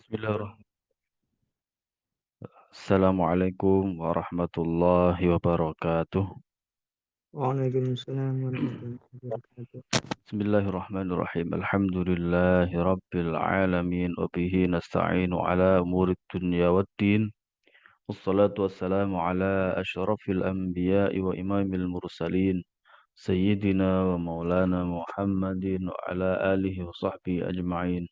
Bismillahirrahmanirrahim. Assalamualaikum warahmatullahi wabarakatuh. Waalaikumsalam warahmatullahi wabarakatuh. Bismillahirrahmanirrahim. Alhamdulillahi rabbil alamin wa bihi nasta'inu ala umurid dunya waddin. Wassalatu wassalamu ala asyrafil anbiya'i wa imamil mursalin. Sayyidina wa maulana Muhammadin wa ala alihi wa sahbihi ajma'in.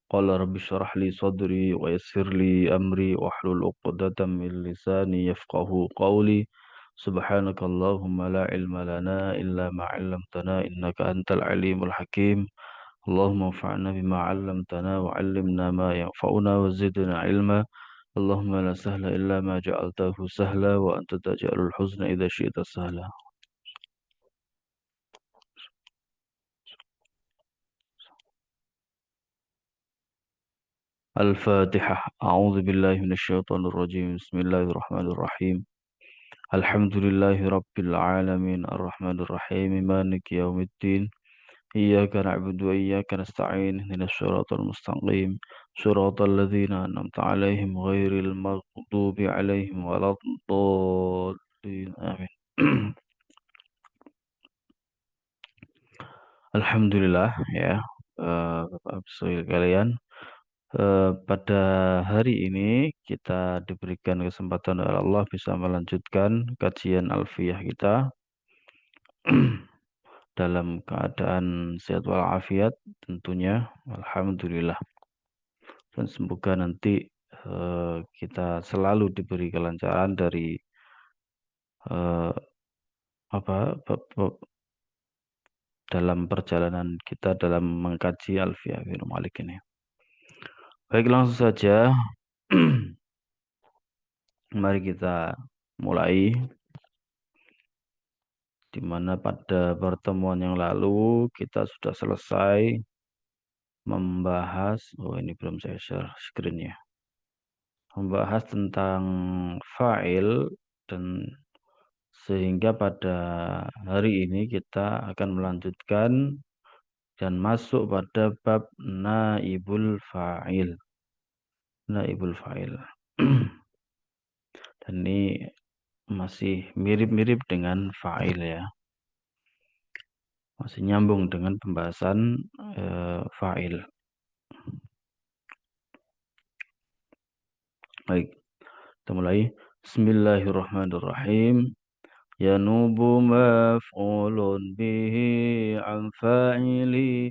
Qala rabbi syrah li sadri wa yassir li amri wahlul 'uqdatam min lisani yafqahu qawli. Subhanakallahumma la ilma lana illa ma 'allamtana innaka antal alimul hakim. Allahumma anfa'na bima 'allamtana wa 'allimna ma yanfa'una wa zidna ilma. Allahumma la sahla illa ma ja'altahu sahla wa anta taj'alul huzna idza syi'ta sahla. Al-Fatihah. A'udzu billahi minasyaitonir rajim. Bismillahirrahmanirrahim. Alhamdulillahi Rabbil Alamin Ar-Rahmanir Rahim Maliki Yawmiddin Iyyaka na'budu wa iyyaka nasta'in Ihdinas siratal mustaqim Siratal ladzina an'amta 'alaihim ghairil maghdubi 'alaihim waladdallin Amin. Alhamdulillah ya, Bapak Ibu sekalian, pada hari ini kita diberikan kesempatan oleh Allah bisa melanjutkan kajian alfiyah kita dalam keadaan sehat walafiat tentunya. Alhamdulillah, dan semoga nanti kita selalu diberi kelancaran dari eh, dalam perjalanan kita dalam mengkaji Alfiya bin Malik ini. Baik, langsung saja. Mari kita mulai, di mana pada pertemuan yang lalu kita sudah selesai membahas, oh ini belum saya share screen-nya, membahas tentang fa'il, dan sehingga pada hari ini kita akan melanjutkan dan masuk pada bab naibul fa'il. Naibul fa'il. Dan ini masih mirip-mirip dengan fa'il ya. Masih nyambung dengan pembahasan fa'il. Baik, kita mulai. Bismillahirrahmanirrahim. Yanubu maf'ulun bihi an fa'ili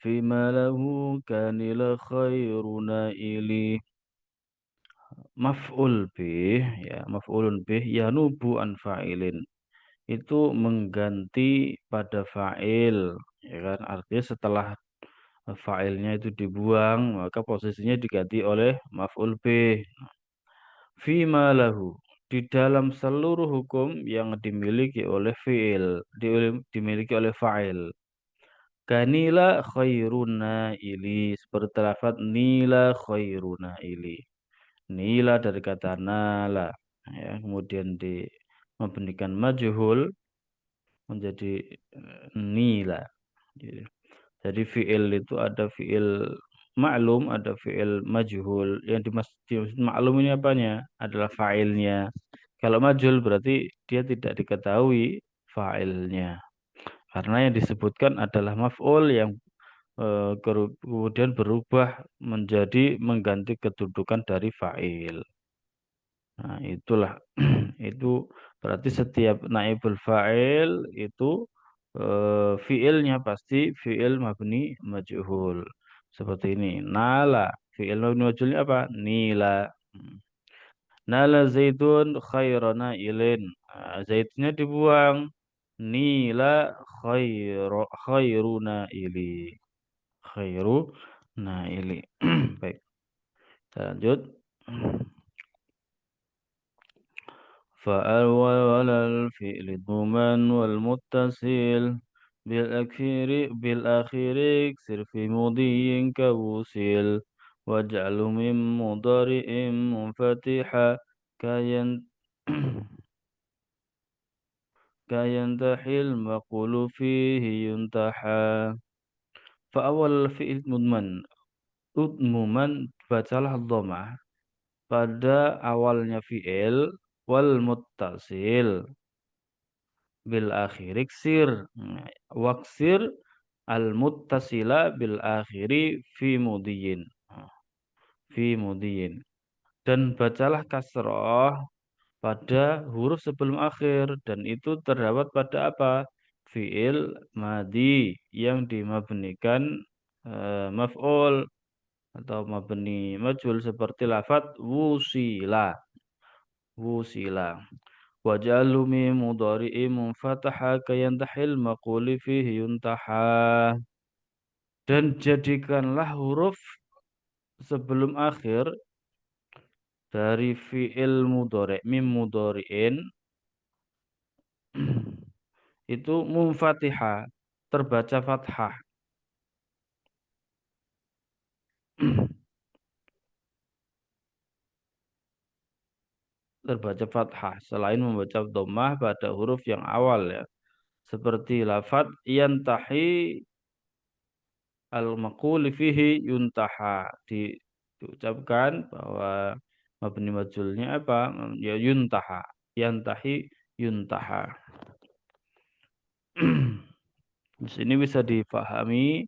fima lahu kanil khairu naili. Maf'ul bih, ya, maf'ulun bih yanubu an fa'ilin. Itu mengganti pada fa'il, ya kan? Artinya setelah fa'ilnya itu dibuang, maka posisinya diganti oleh maf'ul bih. Fima lahu, di dalam seluruh hukum yang dimiliki oleh fi'il, dimiliki oleh fa'il. Kanila khairuna ili, seperti lafaz nila khairuna ili. Nila dari kata nala, ya, kemudian memberikan majhul menjadi nila. Jadi fi'il itu ada fi'il ma'lum, ada fi'il majhul. Yang dimaksud ma'lum ini apanya? Adalah fa'ilnya. Kalau majhul berarti dia tidak diketahui fa'ilnya. Karena yang disebutkan adalah maf'ul yang kemudian berubah menjadi mengganti kedudukan dari fa'il. Nah, itulah itu berarti setiap naibul fa'il itu fiilnya pasti fiil mabni majhul. Seperti ini. Nala, fiil mabni majhulnya apa? Nila. Hmm. Nala zaitun khairana ilin. Nah, zaitnya dibuang. Nila khairuna ili. Khairu ili. Baik, kita lanjut. فأول الفعل الضمن والمتصل بالأخير اكسر في مضي كوصل واجعل من مضارع منفتحا كين كينتحي المقول فيه ينتحى. فأول الفعل مضمن udmuman bacalah dhammah pada awalnya fi'il wal muttasil bil akhiri ksir. Waksir al muttasila bil akhiri fi mudiyin. Fi mudiyin. Dan bacalah kasroh pada huruf sebelum akhir dan itu terdapat pada apa? Fiil madi yang dimabnikan maf'ul atau mabni majul seperti lafat wusila. Wusila. Waj'alhu min mudhari'i munfataha kayantahil maquli fihi yuntaha. Dan jadikanlah huruf sebelum akhir dari fi'il mudhari' mim mudhari'in itu munfatihah terbaca fathah. Terbaca fathah selain membaca dhammah pada huruf yang awal ya. Seperti lafat yantahi al-maquli fihi yuntaha diucapkan bahwa mabni majulnya apa? Ya yuntaha. Yantahi yuntaha. Di sini bisa difahami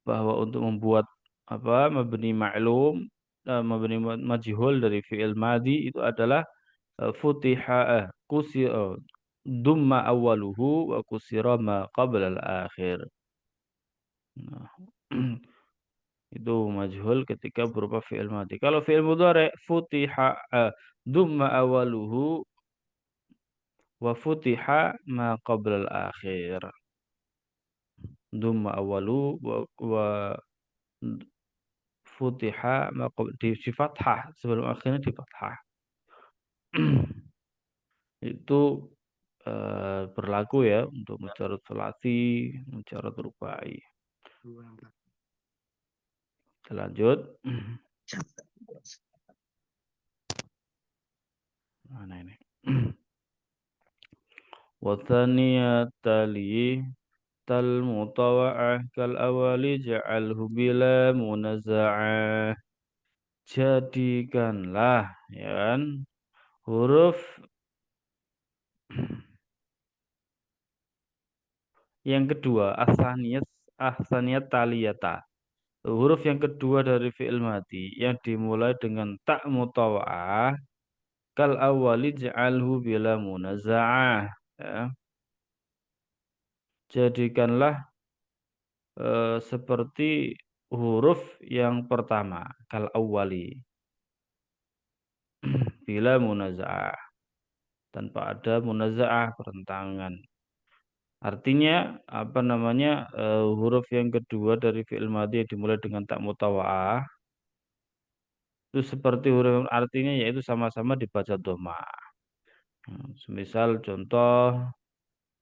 bahwa untuk membuat apa mabni ma'lum mabni majhul dari fi'il madi itu adalah futiha kusira dumma awaluhu wa kusira ma qabla al-akhir. Nah, itu majhul ketika berupa fi'il madi. Kalau fi'il mudhari futiha dumma awaluhu wa futiha ma qabla al-akhir. Dumma awalu wa futiha ma qabla di fathah sebelum akhirnya di fathah. Itu berlaku ya untuk mujarad sulasi, mujarad rubai. Lanjut. Mana ini? Wathaniyat tali tal mutawa'ah kal awali ja'alhu bila munaza'ah. Jadikanlah ya kan huruf yang kedua ahsaniyat taliyata. Huruf yang kedua dari fi'il madi yang dimulai dengan tak mutawa'ah kal awali ja'alhu bila munaza'ah. Ya. Jadikanlah seperti huruf yang pertama kal awali bila munaza'ah tanpa ada munaza'ah pertentangan. Artinya apa namanya huruf yang kedua dari fi'il madhi yang dimulai dengan tak mutawa'ah itu seperti huruf artinya yaitu sama-sama dibaca dhamma. Semisal contoh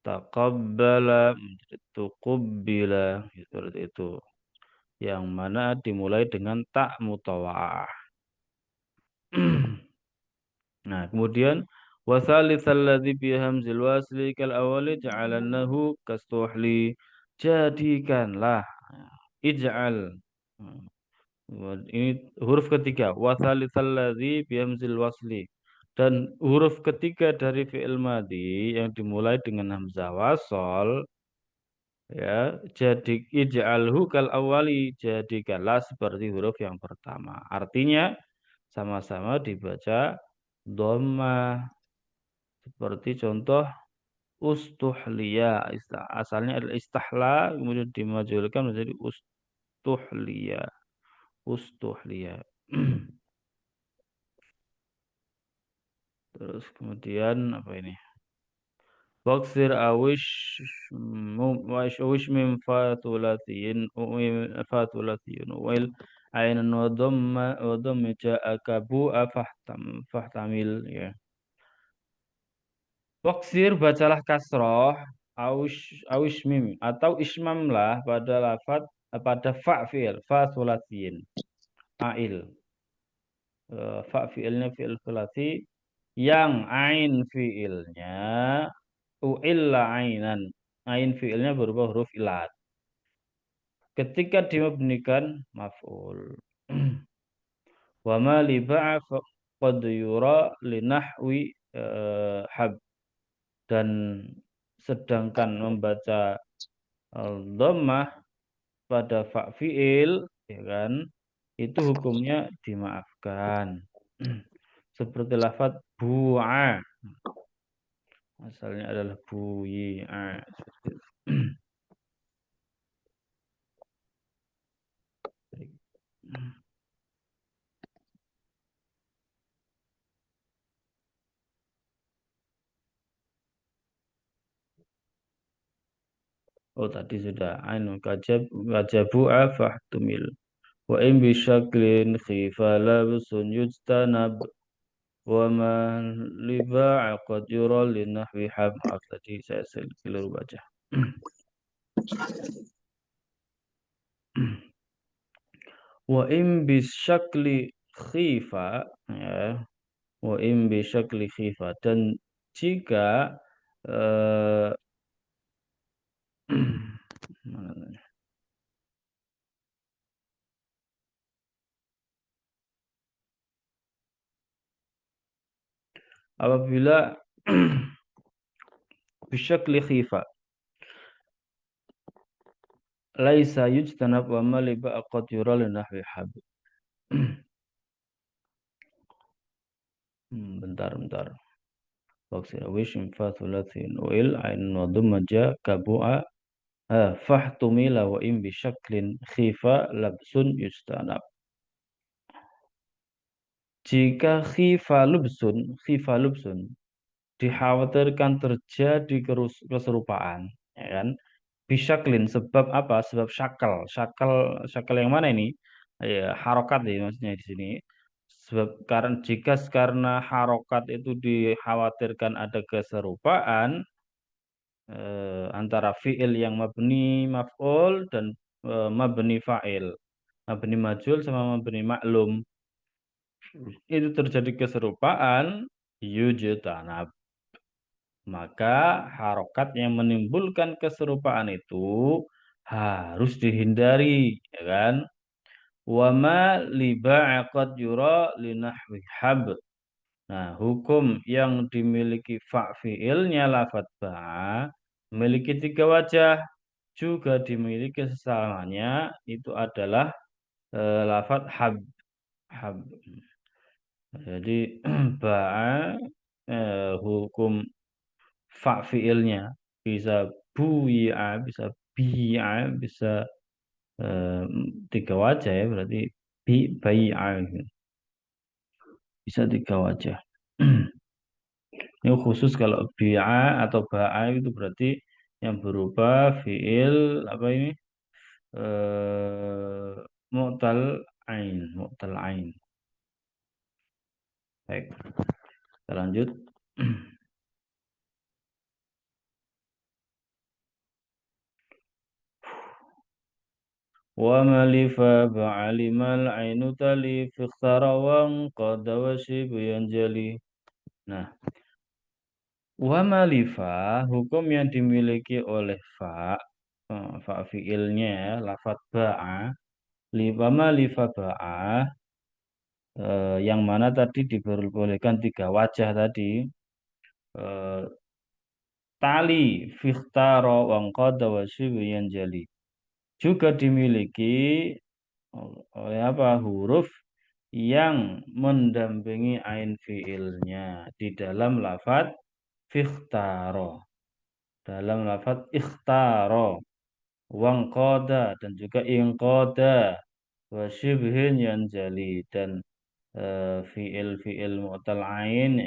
taqabbala menjadi tuqabbila seperti itu. Yang mana dimulai dengan tak mutawa'ah. Nah, kemudian wasalitsal ladzi bi hamzil wasli kal awali ja'alannahu kastuhli. Jadikanlah ij'al. Ini huruf ketiga wasalitsal ladzi bi hamzil wasli. Dan huruf ketiga dari fi'il madhi yang dimulai dengan hamzah wasol ya jadi ij'alhu kal awali jadikanlah seperti huruf yang pertama. Artinya sama-sama dibaca dhamma seperti contoh ustuhliya asalnya adalah istahla kemudian dimajulkan menjadi ustuhliya ustuhliya terus kemudian apa ini Baksir awish mim fatulatiyin uil ainan wa dhamma ja'aka bu'a fahtamil ya. Waksir bacalah kasroh awish mim atau ismamlah pada lafat pada fa'fil fatulatiyin ail fa'filnya fi'il sulasi yang ain fi'ilnya u'illa ainan. Ain fi'ilnya berupa huruf ilat. Ketika dimabnikan maf'ul. Wa ma li ba'a qad yura li nahwi hab, dan sedangkan membaca dhammah pada fa fiil, ya kan, itu hukumnya dimaafkan. Seperti lafaz bu'a, asalnya adalah buyi'a. Oh, tadi sudah anu kajabu'a fahtumil wa in bi syaklin khifa labsun yujtanab wa ma liba'a qad yura li nahwi hab. Maaf tadi saya keliru baca. Wa in bi syakli khifa, ya, wa in bi syakli khifa, dan jika eh, mana tadi? Apabila bisyakli khifa laisa yujtanab wa ma liba'a qad yura li nahwi hab. Bentar. Waksir wishim fa thulathin uil ain wa dhumaja kabu'a fahtumila wa im bisyaklin khifa labsun yustanab. Jika khifa lubsun dikhawatirkan terjadi keserupaan, ya kan? Bisyaklin, sebab apa? Sebab syakal yang mana ini? Ya, harokat ya maksudnya di sini. Sebab karena harokat itu dikhawatirkan ada keserupaan antara fiil yang mabni maf'ul dan mabni fa'il. Mabni majul sama mabni maklum. Itu terjadi keserupaan yujtanab. Maka harokat yang menimbulkan keserupaan itu harus dihindari, ya kan? Wa ma liba'a qad yura linahwi hab. Nah, hukum yang dimiliki fa fiilnya lafadz ba memiliki tiga wajah, juga dimiliki sesamanya, itu adalah lafadz hab. Jadi ba hukum fa fiilnya bisa buya, bisa bi'a, bisa eh, tiga wajah ya, berarti bai'a gitu. Bisa tiga wajah. Ini khusus kalau bi'a atau ba'a itu berarti yang berubah fiil apa ini? Eh mu'tal ain. Baik, kita lanjut. Wa malifa ba'alimal ainu talif ikhtara wa qada wa shibyan jali. Nah, wa malifa, hukum yang dimiliki oleh fa fiilnya ya, lafat ba'a, wa malifa ba'a, yang mana tadi diperbolehkan tiga wajah tadi, eh, tali fikhtaro wangqada wa yang jali, juga dimiliki oleh apa, huruf yang mendampingi ain fiilnya di dalam lafaz fikhtaro, dalam lafaz ikhtaro, wangqada, dan juga inqada, wa syibhin yanjali, dan fiil-fiil mu'tal ain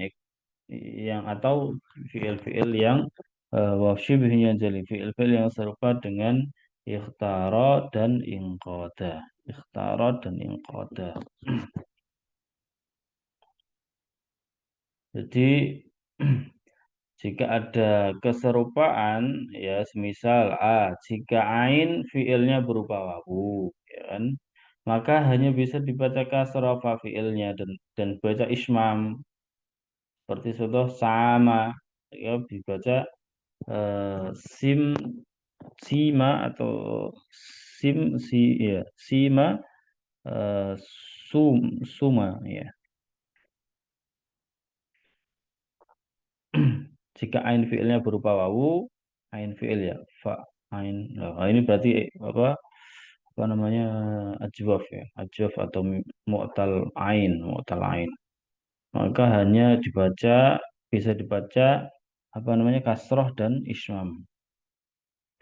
yang atau fiil-fiil yang wa syibhin yanjali, fiil-fiil yang serupa dengan ikhtara dan inqada. Ikhtara dan inqada. Jadi jika ada keserupaan, ya semisal jika ain fiilnya berupa wawu, ya kan, maka hanya bisa dibaca kasrah fa fiilnya dan baca ismam, seperti contoh sama, ya dibaca sim sima atau sim si, ya sima eh, suma ya. Jika ain fiilnya berupa wawu, ain fiil ya, fa ain. Nah, ini berarti apa namanya ajwaf ya, ajwaf atau mu'tal ain. Maka hanya bisa dibaca apa namanya kasroh dan ismam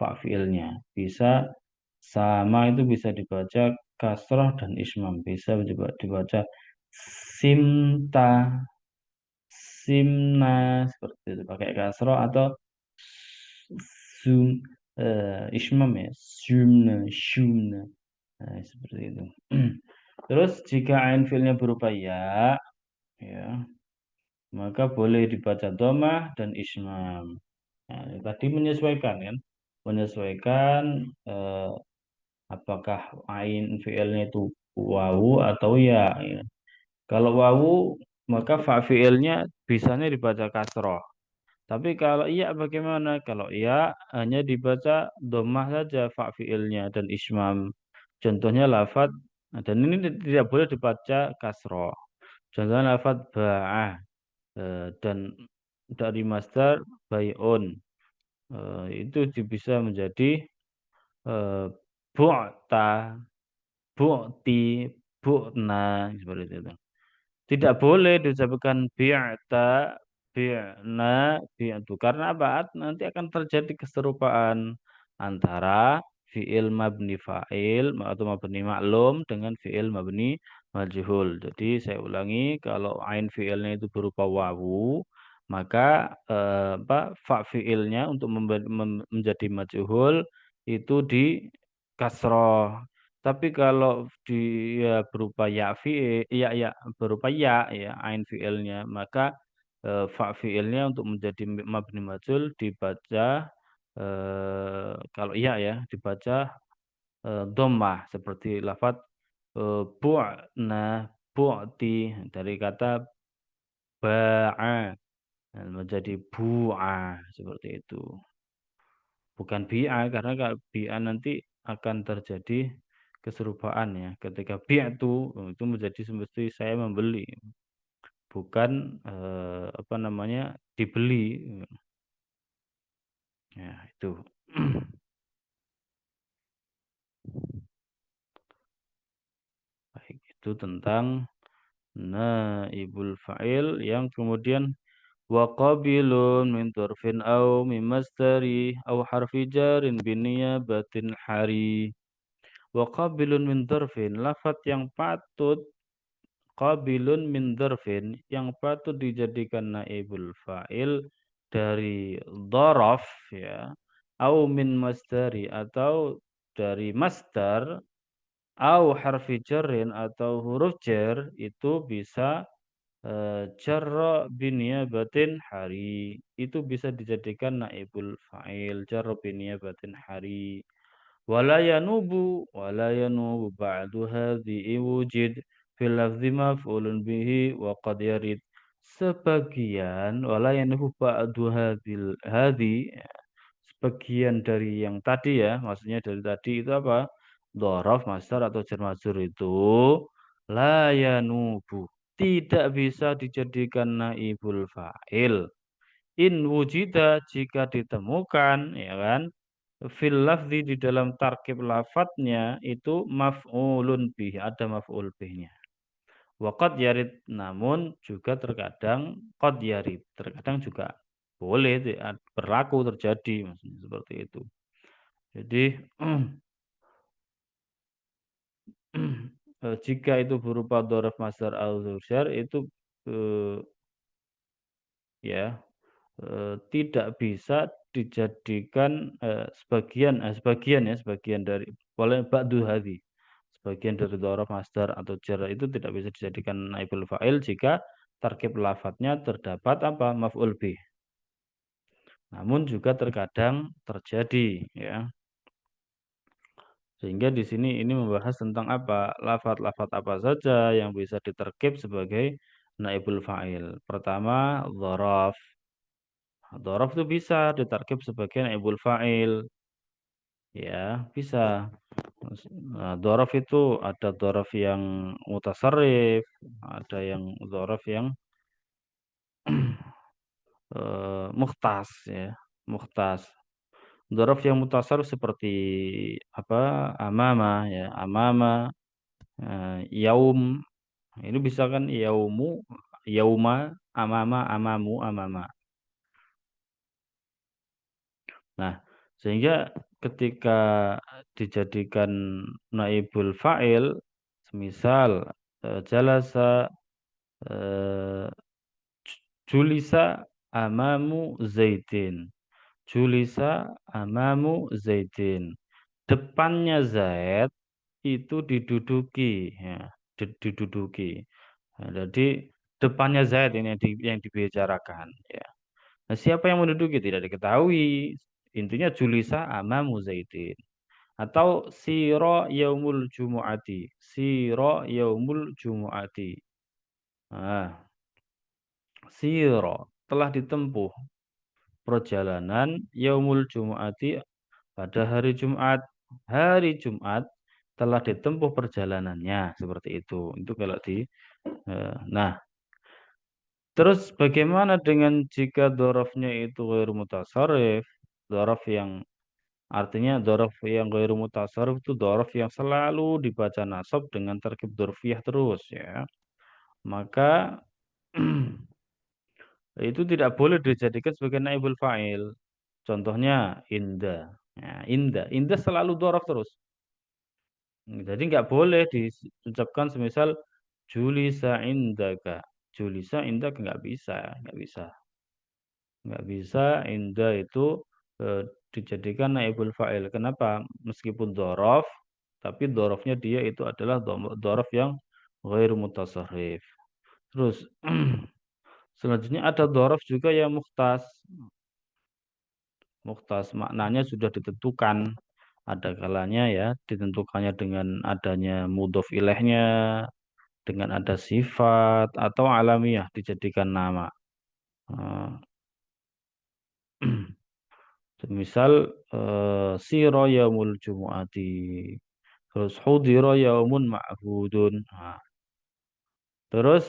fa fiilnya. Bisa sama itu bisa dibaca kasroh dan ismam. Bisa juga dibaca simta, simna seperti itu pakai kasroh atau zoom ismam ya, shumna. Nah, seperti itu. Terus jika ain fiilnya berupa ya, ya, maka boleh dibaca domah dan ismam. Nah, tadi menyesuaikan kan, menyesuaikan apakah ain fiilnya itu wawu atau ya. Ya. Kalau wawu maka fa fiilnya bisanya dibaca kasroh. Tapi kalau iya bagaimana? Kalau iya hanya dibaca domah saja fa fiilnya dan ismam. Contohnya lafad dan ini tidak boleh dibaca kasroh. Contohnya lafad ba'ah dan dari masdar bayun itu bisa menjadi eh, bu'ta, bu'ti, bu'na seperti itu. Tidak boleh diucapkan bi'ta, bi'na, bi'tu. Karena apa? Nanti akan terjadi keserupaan antara fi'il mabni fa'il atau mabni maklum dengan fi'il mabni majhul. Jadi saya ulangi, kalau ain fi'ilnya itu berupa wawu, maka fa fi'ilnya untuk menjadi majhul itu di kasroh. Tapi kalau dia berupa ya berupa ya ain fiilnya, maka fa fiilnya untuk menjadi mabni majhul dibaca kalau ya dibaca dhammah seperti lafaz bu'na, bu'ti dari kata ba'a menjadi bu'a seperti itu. Bukan bi'a karena kalau bi'a nanti akan terjadi keserupaan ya. Ketika bi'a itu menjadi semesti saya membeli, bukan apa namanya dibeli. Ya, itu. Baik, itu tentang naibul fa'il yang kemudian wa qabilun min turfin au min masdari au harfi jarin biniyabatin hari. Wa qabilun min dzarfin, lafat yang patut qabilun min dzarfin yang patut dijadikan naibul fa'il dari dzaraf ya, au min masdari atau dari masdar au harfi jarrin atau huruf jar itu bisa jarra biniyabatin hari itu bisa dijadikan naibul fa'il jarra biniyabatin hari wala yanubu ba'du hadhihi wujud fil lafzi maf'ulun bihi wa qad yarid sebagian wala yanubu ba'du hadhi sebagian dari yang tadi ya maksudnya dari tadi itu apa dhorof masdar atau jar majrur itu la yanubu tidak bisa dijadikan naibul fa'il in wujida jika ditemukan ya kan fil lafzi di dalam tarkib lafadznya itu maf'ulun bih, ada maf'ul bihnya. Wa qad yarid namun juga terkadang qad yarid, terkadang juga boleh berlaku terjadi maksudnya seperti itu. Jadi jika itu berupa dhorof masdar al itu eh, ya tidak bisa dijadikan sebagian dari boleh ba'du hadhi sebagian dari dhorof masdar atau jar itu tidak bisa dijadikan naibul fa'il jika tarkib lafadznya terdapat apa maf'ul bih namun juga terkadang terjadi ya sehingga di sini ini membahas tentang apa lafadz-lafadz apa saja yang bisa diterkib sebagai naibul fa'il pertama dhorof dhorof itu bisa ditarkib sebagai naibul fa'il. Ya, bisa. Nah, dzaraf itu ada dzaraf yang mutasarrif, ada yang dzaraf yang mukhtas ya, mukhtas. Dzaraf yang mutasarrif seperti apa? Amama ya, amama, yaum. Ini bisa kan yaumu, yauma, amama, amamu, amama. Nah, sehingga ketika dijadikan naibul fa'il, semisal jalasa eh, julisa amamu zaidin. Julisa amamu zaidin. Depannya Zaid itu diduduki, ya, diduduki. Nah, jadi depannya Zaid ini yang dibicarakan. Ya. Nah, siapa yang menduduki tidak diketahui. Intinya julisa amamu zaidin. Atau siro yaumul jumu'ati. Siro yaumul jumu'ati. Nah, siro telah ditempuh perjalanan yaumul jumu'ati pada hari Jumat. Hari Jumat telah ditempuh perjalanannya seperti itu. Itu kalau di nah, terus bagaimana dengan jika dorofnya itu ghairu mutasarrif? Dorof yang artinya dorof yang ghairu mutasarrif itu dorof yang selalu dibaca nasab dengan terkib dorfiyah terus ya. Maka itu tidak boleh dijadikan sebagai naibul fa'il. Contohnya inda. Ya, inda. Inda selalu dorof terus. Jadi nggak boleh diucapkan semisal julisa indaka. Julisa indaka nggak bisa, nggak bisa. Nggak bisa inda itu eh, dijadikan naibul fa'il. Kenapa? Meskipun dorof, tapi dorofnya dia itu adalah dorof yang ghairu mutasarrif. Terus selanjutnya ada dorof juga yang mukhtas. Mukhtas maknanya sudah ditentukan. Ada kalanya ya ditentukannya dengan adanya mudhof ilaihnya, dengan ada sifat atau alamiah dijadikan nama. Eh, Misal siro yaumul jumu'ati. Terus hudiro yaumun ma'hudun. Nah, terus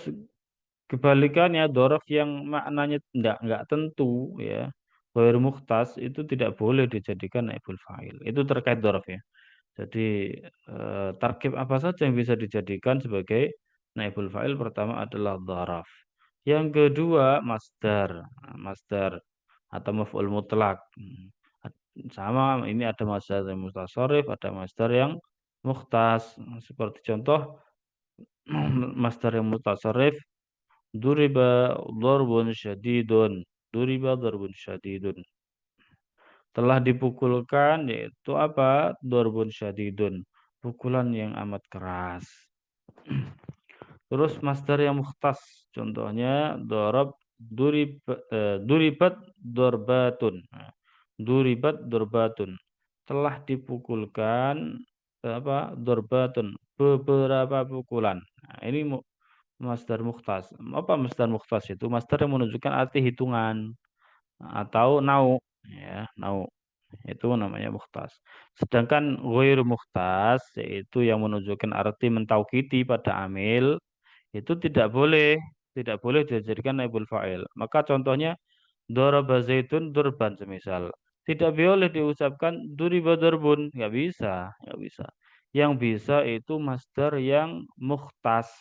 kebalikannya dorof yang maknanya enggak tentu ya. Ghair mukhtas itu tidak boleh dijadikan naibul fa'il. Itu terkait dorof ya. Jadi tarkib apa saja yang bisa dijadikan sebagai naibul fa'il pertama adalah dharaf. Yang kedua masdar. Nah, masdar atau maf'ul mutlak. Sama ini ada masdar yang mutasarrif, ada masdar yang mukhtas. Seperti contoh masdar yang mutasarrif duriba dharbun syadidun. Duriba dharbun syadidun. Telah dipukulkan yaitu apa? Dharbun syadidun. Pukulan yang amat keras. Terus masdar yang mukhtas. Contohnya duribat dorbatun. Nah, duribat dorbatun. Telah dipukulkan apa? Dorbatun. Beberapa pukulan. Nah, ini masdar mukhtas. Apa masdar mukhtas itu? Masdar yang menunjukkan arti hitungan atau nau ya, nau. Itu namanya mukhtas. Sedangkan ghair mukhtas yaitu yang menunjukkan arti mentaukiti pada amil itu tidak boleh dijadikan naibul fa'il. Maka contohnya daraba zaitun durban semisal. Tidak boleh diucapkan duriba durbun, nggak bisa, nggak bisa. Yang bisa itu masdar yang mukhtas.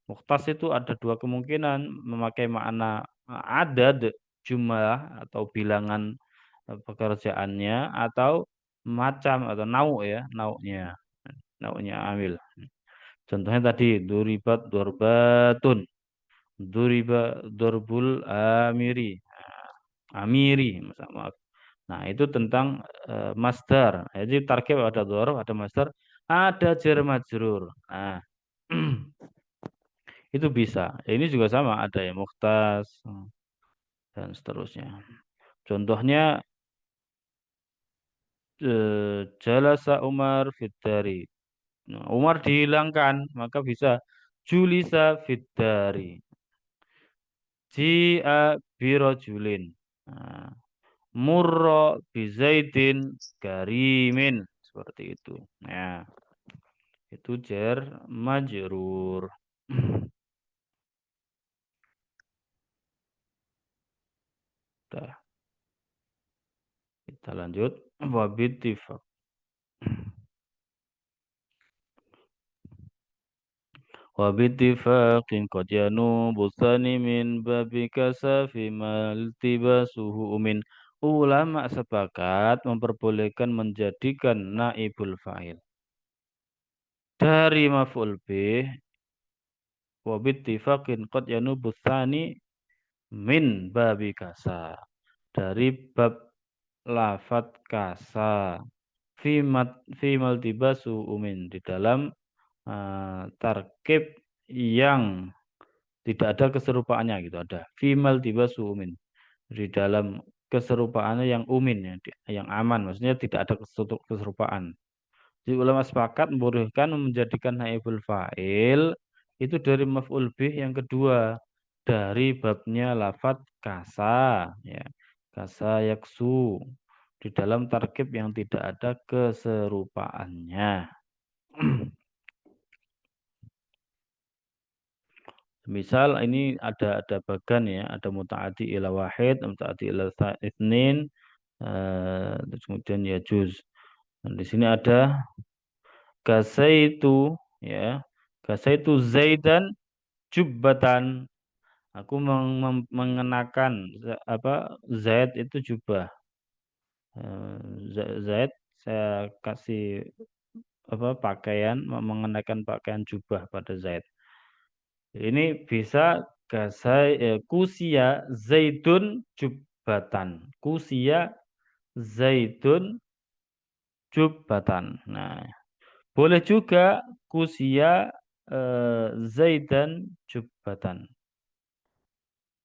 Mukhtas itu ada dua kemungkinan, memakai makna adad, jumlah atau bilangan pekerjaannya atau macam atau nau ya, naunya, naunya amil. Contohnya tadi duribat dorbatun, duriba dorbul amiri, amiri, maaf. Nah, itu tentang masdar. Jadi tarkib ada dzaraf, ada masdar, ada jar majrur. Nah, itu bisa. Ini juga sama, ada yang mukhtas dan seterusnya. Contohnya jalasa Umar fitari. Nah, Umar dihilangkan, maka bisa julisa fitari. Ji'a birojulin. Nah, murra bizaidin karimin. seperti itu. Nah, itu jar majrur. Dah, kita lanjut. Wabittifaq. Wabittifaqin qad yanubu tsani min babi kasafi maltibasuhu umin. Ulama sepakat memperbolehkan menjadikan naibul fa'il dari maf'ul bih wabittifaqin qad yanubu tsani min babi kasa dari bab lafat kasa fi maltibasu umin di dalam tarkib yang tidak ada keserupaannya gitu, ada fi maltibasu umin di dalam keserupaannya yang umin ya, yang aman, maksudnya tidak ada keserupaan. Jadi ulama sepakat membolehkan menjadikan naibul fa'il itu dari maf'ul bih yang kedua dari babnya lafat kasa ya. Kasa yaksu di dalam tarkib yang tidak ada keserupaannya. Misal ini ada bagan ya, ada muta'addi ila wahid, muta'addi ila itsnin, terus kemudian ya juz. Dan di sini ada kasaitu ya. Kasaitu Zaidan jubbatan. Aku mengenakan apa Zaid itu jubah. Zaid saya kasih apa pakaian mengenakan pakaian jubah pada Zaid. Ini bisa kusia Zaidun jubbatan. Kusia Zaidun jubbatan. Nah, boleh juga kusia Zaidan jubbatan.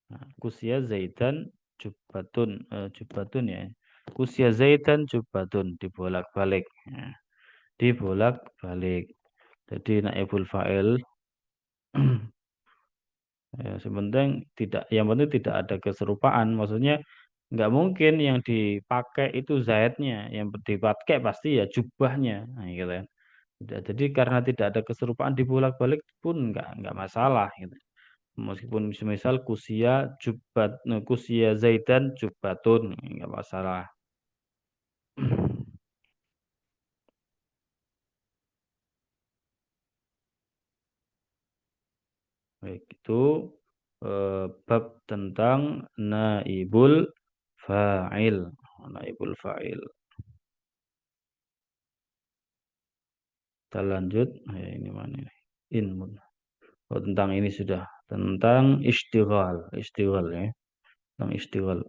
Nah, kusia Zaidan jubbatun, jubbatun ya. Kusia Zaidan jubbatun dibolak-balik. Nah, dibolak-balik. Jadi naibul fa'il ya, yang penting tidak ada keserupaan. Maksudnya nggak mungkin yang dipakai itu zaidnya, yang dipakai pasti ya jubahnya. Nah, gitu kan. Jadi karena tidak ada keserupaan dibolak-balik pun nggak masalah gitu. Meskipun semisal kusia jubat, kusia zaidan jubatun nggak masalah. Baik, itu bab tentang naibul fa'il. Naibul fa'il. Kita lanjut. Ini mana ini? Inmun. Oh, tentang ini sudah. Tentang istighal. Istighal ya. Tentang istighal.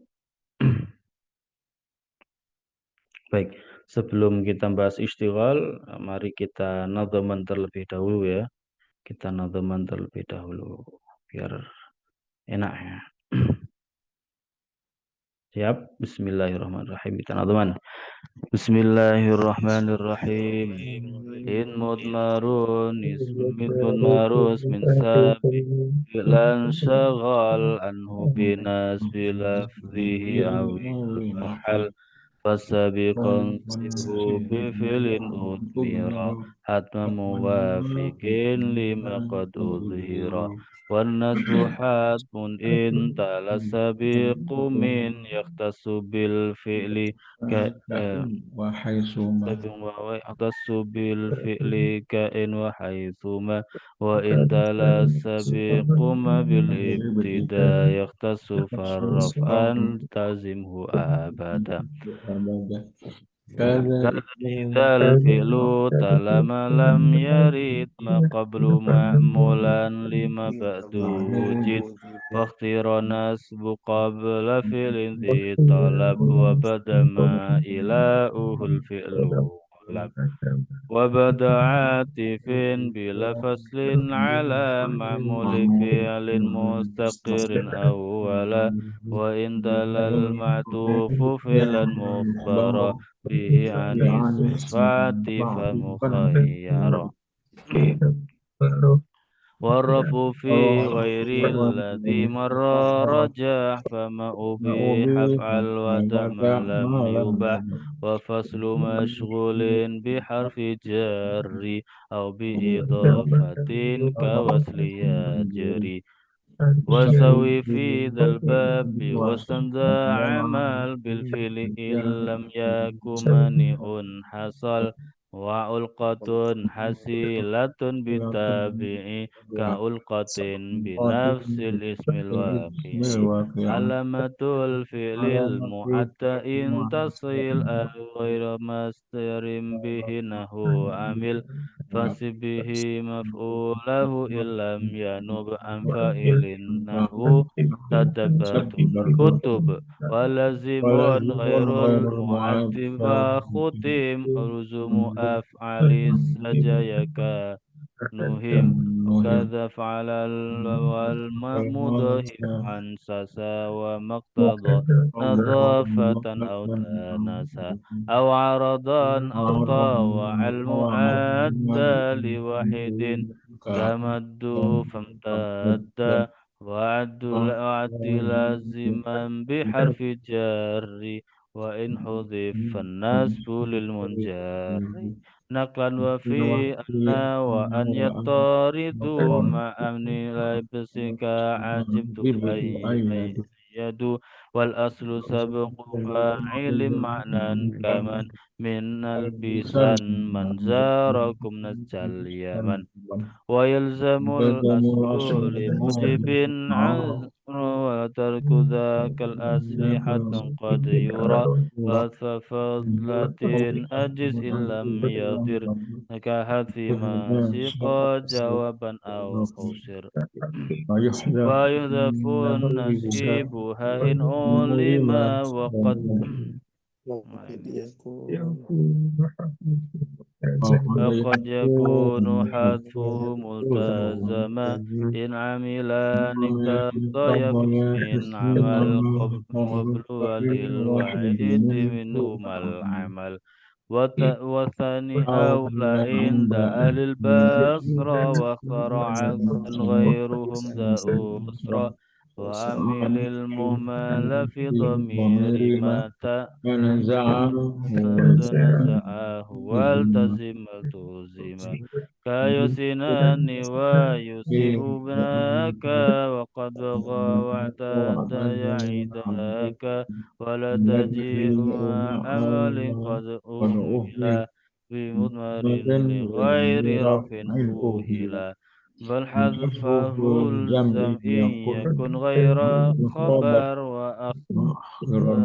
Baik, sebelum kita bahas istighal, mari kita nadhaman terlebih dahulu ya. Kita nadhaman terlebih dahulu. Biar enak ya. Siap? Bismillahirrahmanirrahim. Kita nadhaman. Bismillahirrahmanirrahim. In mudmarun ismin mudmarus min sabi lan syaghal anhu binas bilafzihi awil muhal fasabiqan sibhu bifilin udmira hatma muwafiqin lima qad udhira wan nasbu hatmun in tala sabiqu min yaktasu bil fi'li ka وحيثما يختص بالفعل كائن وحيثما وإن تلا السبيق ما بالابتداء يختص فالرفع التزمه أبدا أبدا كذا كذا إذا الفعل تلا ما لم يرد ما قبل معمولا لما بعد وجد واختير نسب قبل فعل ذي طلب وبدا ما إلهه الفعل قلب وبدا عاطف بلا فصل على معمول فعل مستقر أولا وإن تلا المعطوف فعلا مخبرا به عن اسم الفات فمخيرا والرفع في والله غير الذي الذي مر مر رجح فما أبيح أبيح افعل ودع ما ودع لم ما لم يبح يبح وفصل مشغول بحرف جر أو بإضافة كوصل يجري وسوي في ذا الباب واستندى عمل بالفعل إن لم يكن مانع حصل وعلقة حسيلة بالتابع كألقة بنفس الاسم بسم الواقع الواقع علامة الفعل علامة المعتى إن تصل المعتمد أو غير مستر به نحو عامل فسبه مفعوله إن لم ينب عن فاعل نحو كتبت كتب ولازم ولازم غير غير المعتب المعتمد ختم ألزم أفعال السجايا نهم كالنهم وكذا فعل والمضاهب عن ساسا ومقتضى نظافة أو تانسا أو عرضا أو طاوع المؤدى لواحد كمده فامتد وعد لازما بحرف الجر وإن حذف فالنسب للمنجر نقلا وفي أن وأن يطاردوا مع أمن لبسك عجبت أيد والأصل سبق فاعل معنى كمن من البسا من زاركم نزل اليمن ويلزم يلزم الأصل الأصل لموجب عذر وترك ذاك الأصل حتى قد يرى فضلة أجز إن لم يضر كحذف ما سقى جوابا أو حصر ويحذف ويذف النسيب إن علم وقد وقد يكون وقد يكون حذفه ملتزما ملتزما إن عملان اقتضى باسم عمل قبل وللواحد منهما العمل والثاني أولى عند أهل البصرة واختار عكسا غيرهم ذا أسرى وعمل المهمل في ضمير متى ونزعه نزعه والتزم التزم كيسنان ويسيء ابنك وقد بغى واعتاد يعيدك ولا تجيء مع عمل قد أهمل بمضمر لغير رفع أوهلا بل حذفه الزم إن يكن غير خبر وأخذله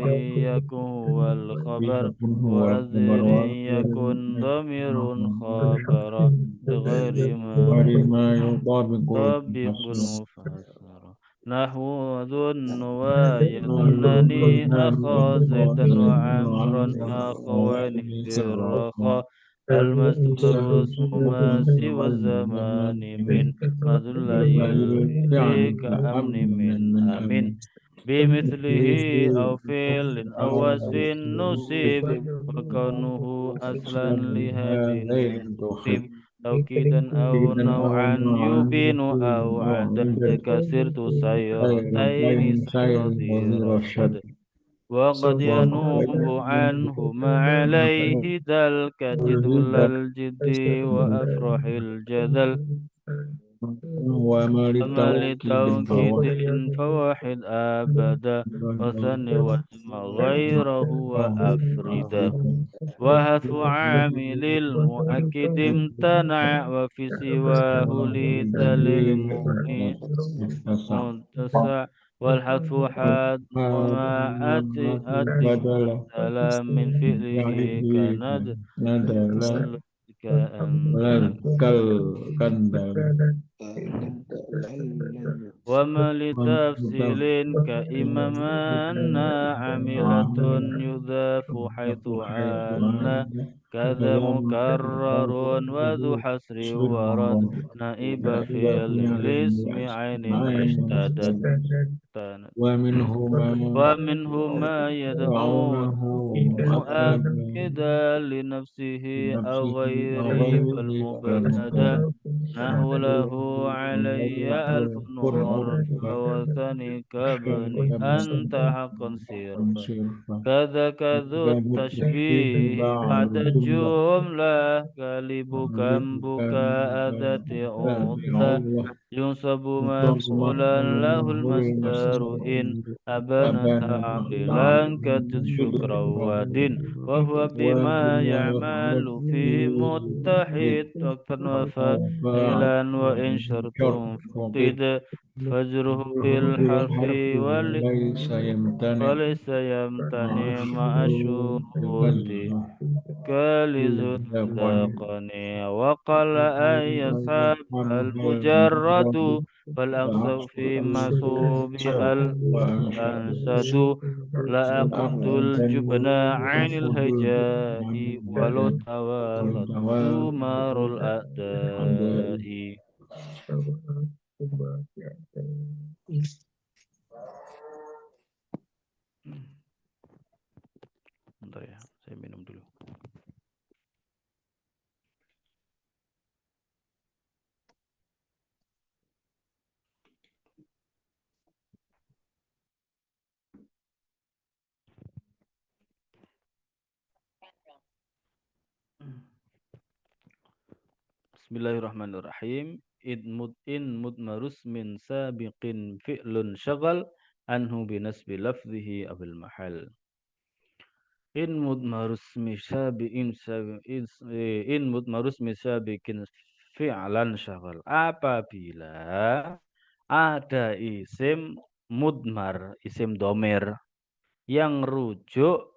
إن يكن هو الخبر وأذر إن يكن ضمير خبر بغير ما ولما يطابق طبق المفسر المفسر نحو ظن ويظنني أخا زيدا وعمرا أخوان في الرخاء المصدر اسم ما سوى الزمان من مدل يلفي كأمن من أمن بمثله أو فعل أو وصف نصيب وكونه أصلا لهذين انتخب توكيدا أو نوعا يبين أو عدد كسرت سيرتين سير الشد وقد ينوب عنه ما عليه دل كجدول الجد وأفرح الجدل وما أما للتوكيد لتوكيد فواحد أبدا وثني واسم غيره وأفردا وهث عامل المؤكد امتنع وفي سواه لدليل متسع والحذف حد ما أتي بدل بدلا من فعله كند ندل كأن كالكندل وما لتفصيل كإمام عاملة يضاف حيث أن كذا مكرر وذو حسر ورد نائب في الاسم عين اشتدت ومنهم ما يدعو مؤكدا لنفسه أو غيره فالمبتدا نحو له علي ألف نور فوثني كبني أنت حقا صرفا كذاك ذو التشبيه بعد الجملة كلبكم بكاء ذات عضة ينصب مفعولا له المصدر إن أبنى تعليلا كتب شكرا ودين وهو بما يعمل فيه متحد وقتا وفاعلا وإن شرط فقد فجره بالحرف وليس يمتنع مع الشروط كالزندقني وقال أن يصاب المجرد فالأقصى فيما صوبئ الأنسد لا أقد الجبن عن الهجاء ولو توالت ثمار الأعداء. Bentar ya, saya minum dulu. Bismillahirrahmanirrahim. In mudmarus min sabiqin fi'lun syagal anhu binasbi lafzihi abil mahal. In mudmarus misabiqin in mudmarus misabiqin fi'lan syagal. Apabila ada isim mudmar, isim domer yang rujuk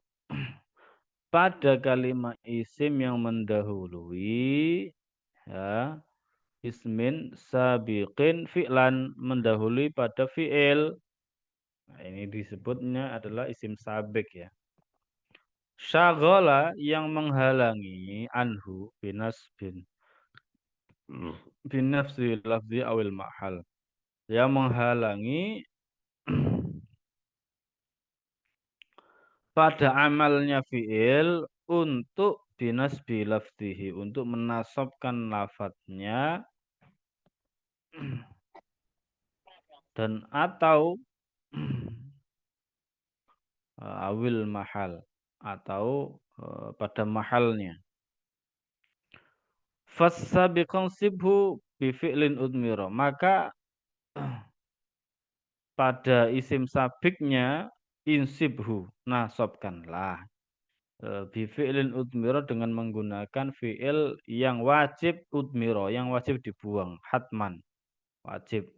pada kalimat isim yang mendahului ya, ismin sabiqin fi'lan mendahului pada fi'il. Nah, ini disebutnya adalah isim sabik ya. Syaghala yang menghalangi anhu binafsi lafzi awil mahal. Yang menghalangi pada amalnya fi'il untuk binasbi lafzihi, untuk menasabkan lafadznya dan atau awil mahal atau pada mahalnya. Fassabiqan sibhu bi fi'lin udmira. Maka pada isim sabiknya insibhu, nasabkanlah bi fi'lin udmira dengan menggunakan fi'il yang wajib udmira, yang wajib dibuang, hatman, wajib.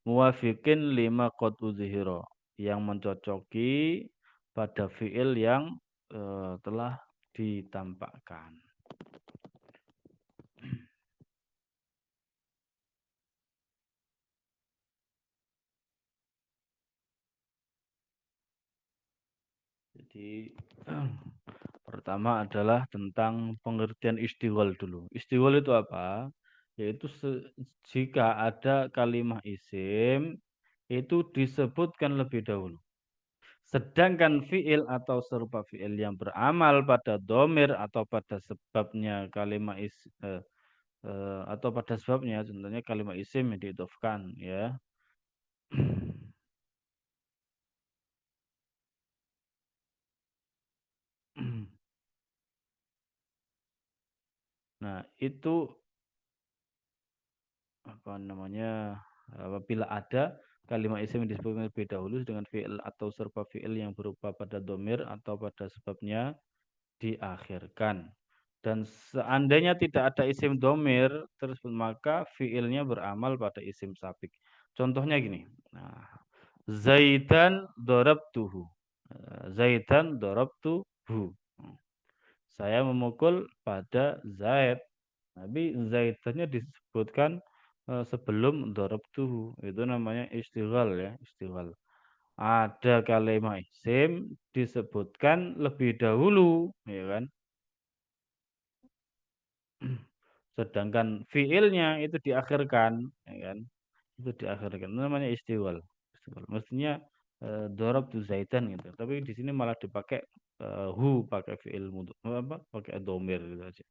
Muwafiqin lima qad uzhira, yang mencocoki pada fi'il yang telah ditampakkan. Jadi pertama adalah tentang pengertian istighol dulu. Istighol itu apa? Yaitu jika ada kalimat isim itu disebutkan lebih dahulu. Sedangkan fi'il atau serupa fi'il yang beramal pada domir atau pada sebabnya kalimat atau pada sebabnya contohnya kalimat isim yang diidhofkan ya. Nah, itu apa namanya? Apabila ada kalimat isim yang disebutkan lebih dahulu dengan fi'il atau serupa fi'il yang berupa pada domir atau pada sebabnya diakhirkan. Dan seandainya tidak ada isim domir, terus maka fi'ilnya beramal pada isim sabik. Contohnya gini. Nah, Zaidan darabtuhu. Zaidan darabtuhu. Saya memukul pada Zaid. Tapi Zaidannya disebutkan sebelum darabtuhu. Itu namanya istighal ya, istighal. Ada kalimat isim disebutkan lebih dahulu, ya kan? Sedangkan fiilnya itu diakhirkan, ya kan? Itu diakhirkan. Itu namanya istiwal. Mestinya darabtu zaitan gitu. Tapi di sini malah dipakai hu, pakai fiil apa? Pakai domir gitu aja.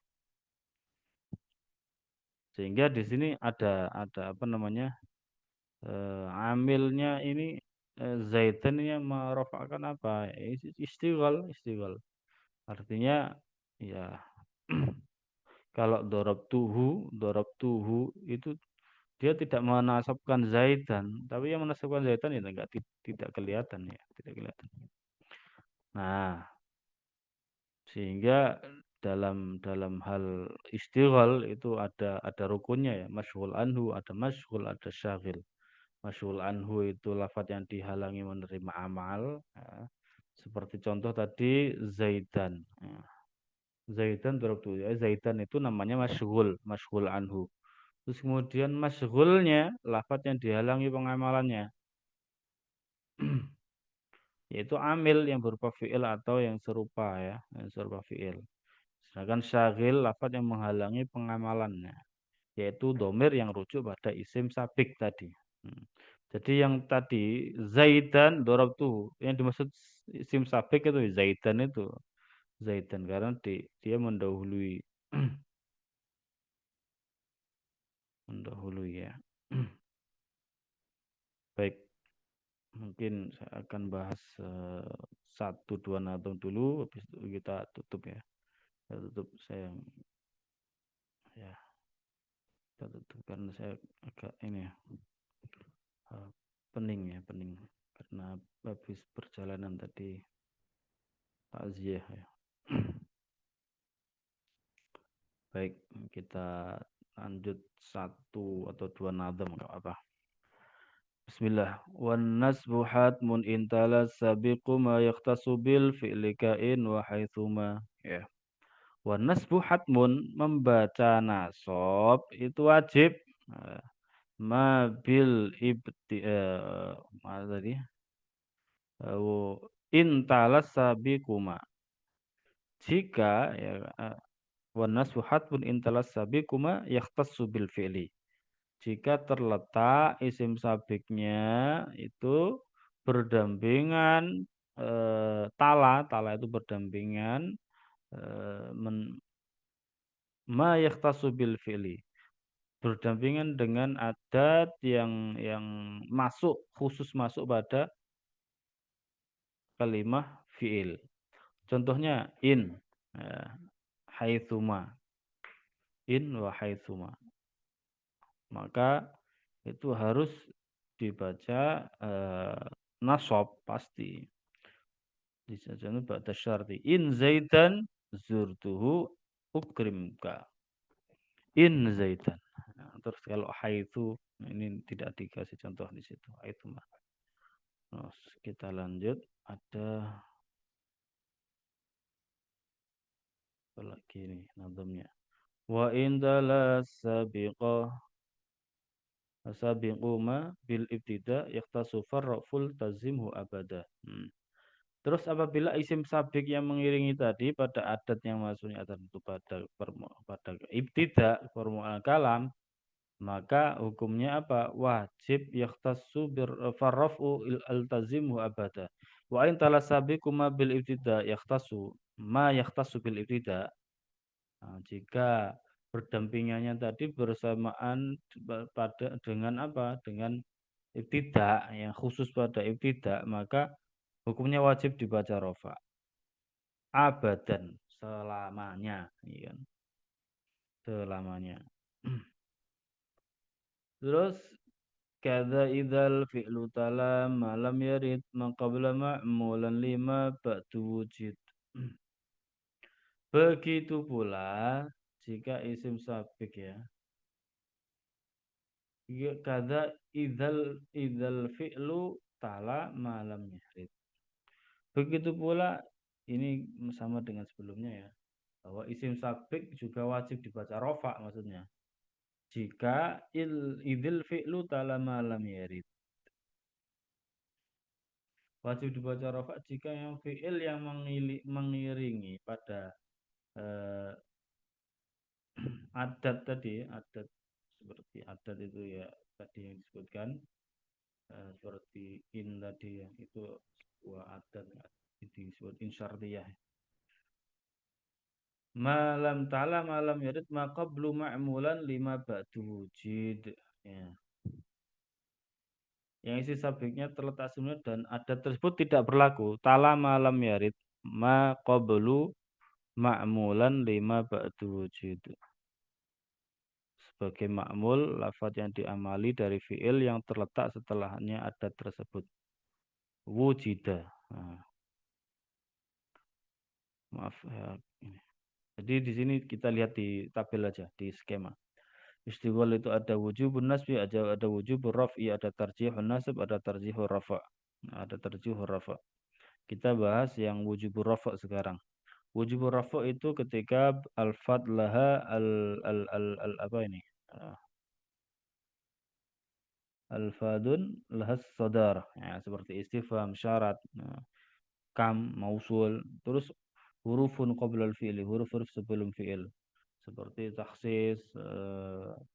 Sehingga di sini ada apa namanya? Amilnya ini zaitan yang merofakkan apa? Istiwal, istiwal. Artinya ya kalau dorob tuhu itu dia tidak menasabkan zaitan, tapi yang menasabkan zaitan itu enggak tidak kelihatan ya, tidak kelihatan. Nah, sehingga dalam hal istighal itu ada rukunnya ya, masyghul anhu, ada syaghil. Masyghul anhu itu lafadz yang dihalangi menerima amal, ya. Seperti contoh tadi zaidan. Ya. Zaidan darabtu. Ya, zaidan itu namanya masyghul anhu. Terus kemudian masyghulnya lafadz yang dihalangi pengamalannya. Yaitu amil yang berupa fi'il atau yang serupa ya, yang serupa fi'il. Sedangkan syagil lafadz yang menghalangi pengamalannya, yaitu domir yang rujuk pada isim sabik tadi. Jadi yang tadi zaidan darabtu, yang dimaksud isim sabik itu zaidan itu. Zaidan karena dia mendahului mendahului ya. Baik, mungkin saya akan bahas satu dua nadom dulu, habis itu kita tutup ya. Saya tutup saya ya kita tutup karena saya agak ini ya pening ya pening karena habis perjalanan tadi takziah ya. Baik, kita lanjut satu atau dua nadam enggak apa. Bismillah. Wan nasbu hatmun intala sabiqu ma yaqtasu bil fi'li kain wa haitsuma. Ya. Wan nasbu hatmun, membaca nasab itu wajib. Ma bil ibti mana tadi? Intala sabiquma. Jika ya wan nasbu hatmun intala sabiquma yaqtasu bil fi'li. Jika terletak isim sabiknya itu berdampingan tala itu berdampingan ma yakhtasu bil fi'li, berdampingan dengan adat yang masuk khusus masuk pada kalimah fi'il. Contohnya in, haitsuma, in wa haitsuma. Maka itu harus dibaca nasab pasti. Disajana ba'da syarti. In zaidan zurtuhu ukrimka. In zaidan. Nah, terus kalau haitsu ini tidak dikasih contoh di situ. Haitsu mah. Terus kita lanjut ada apa lagi nih nadamnya. Wa indala sabiqah sabiquma bil ibtida yaktasu farraful tazimhu abada. Terus apabila isim sabik yang mengiringi tadi pada adat yang maksudnya adat itu pada ibtida formulah kalam, maka hukumnya apa? Wajib yaktasu farrafu altazimu abada. Wa in talasabikuma bil ibtida yaktasu ma yaktasu bil ibtida. Nah, jika berdampingannya tadi bersamaan pada dengan apa? Dengan ibtida yang khusus pada ibtida, maka hukumnya wajib dibaca rofa. Abadan, selamanya. Ya kan? Selamanya. Terus, kada idal fi'lu tala malam yarid maqabla ma'mulan lima ba'du wujud. Begitu pula, jika isim sabik ya. Kada idal fi'lu tala malam yarid. Begitu pula ini sama dengan sebelumnya ya, bahwa isim sabik juga wajib dibaca rofa maksudnya. Jika idil fi'lu tala malam yarid. Wajib dibaca rofa jika yang fi'il yang mengiringi pada adat tadi, adat seperti adat itu ya tadi yang disebutkan, seperti in tadi ya, itu sebuah adat disebut insyartiyah. Malam ta'ala malam yarid maka belum ma'mulan lima ba'du wujud ya. Yang isi sabiknya terletak sebelumnya dan adat tersebut tidak berlaku. Ta'ala malam yarid ma qablu ma'mulan lima ba'du wujud. Sebagai ma'mul, lafadz yang diamali dari fi'il yang terletak setelahnya adat tersebut. Wujida. Nah, maaf ya. Jadi di sini kita lihat di tabel aja, di skema. Istiwal itu ada wujubun nasbi, ada wujubun raf'i, ada tarjihun nasab, ada tarjihun rafa'. Nah, ada tarjihun rafa'. Kita bahas yang wujubun rafa' sekarang. Wujubun rafa' itu ketika al-fad laha apa ini? Al-fadun lahas sadar. Ya, seperti istifham, syarat, kam, mausul. Terus hurufun qabla al-fi'li, huruf-huruf sebelum fi'il. Seperti taksis,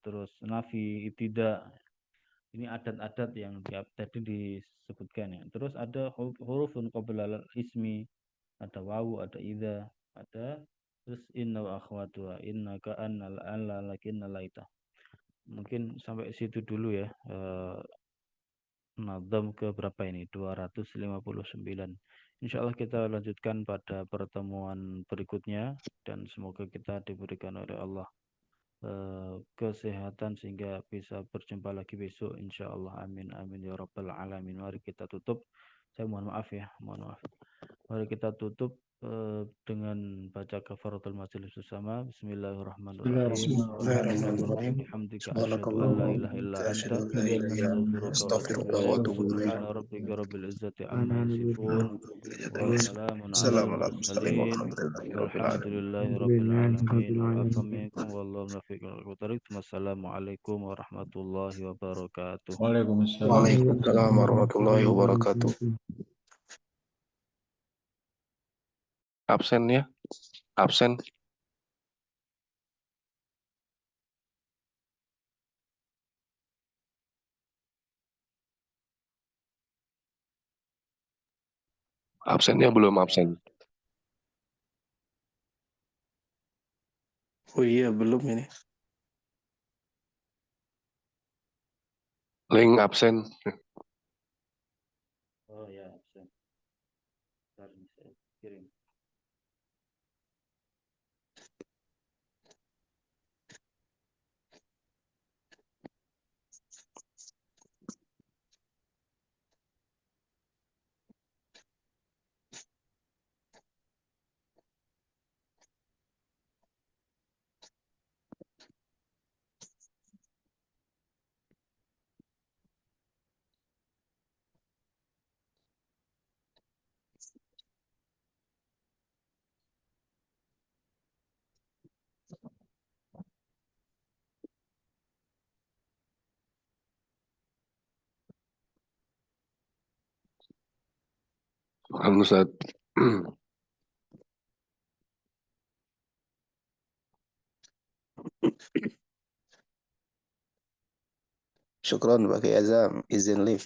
terus nafi, ibtida. Ini adat-adat yang tadi disebutkan ya. Terus ada hurufun qabla al-ismi, ada wawu, ada idza, ada terus inna wa akhwatuha, innaka annal alla lakinna laita. Mungkin sampai situ dulu ya. Nazam ke berapa ini? 259. Insya Allah kita lanjutkan pada pertemuan berikutnya dan semoga kita diberikan oleh Allah kesehatan sehingga bisa berjumpa lagi besok insya Allah. Amin amin ya rabbal alamin. Mari kita tutup. Saya mohon maaf ya, mohon maaf. Mari kita tutup dengan baca kafaratul majelis bersama. Bismillahirrahmanirrahim. Bismillahirrahmanirrahim. Bihamdika asyhadu an la Subhanakallahumma ilaha illa anta asyhadu an la ilaha illa anta astaghfiruka wa atubu astaghfiruka wa ilaik. atubu ilaik. Subhana rabbika rabbil izzati amma yasifun wa salamun alal Assalamualaikum warahmatullahi mursalin wabarakatuh. walhamdulillahi rabbil alamin. Wa'afa minkum wallahu muwaffiq ila aqwamit. Wassalamualaikum warahmatullahi wabarakatuh. Waalaikumsalam. Waalaikumsalam warahmatullahi wabarakatuh. Absen ya, absen. Absennya belum absen. Oh iya, belum ini. Link absen. Oh ya, absen. Bentar, saya kirim. Halo Ustaz. Syukron Pak Azam, izin live.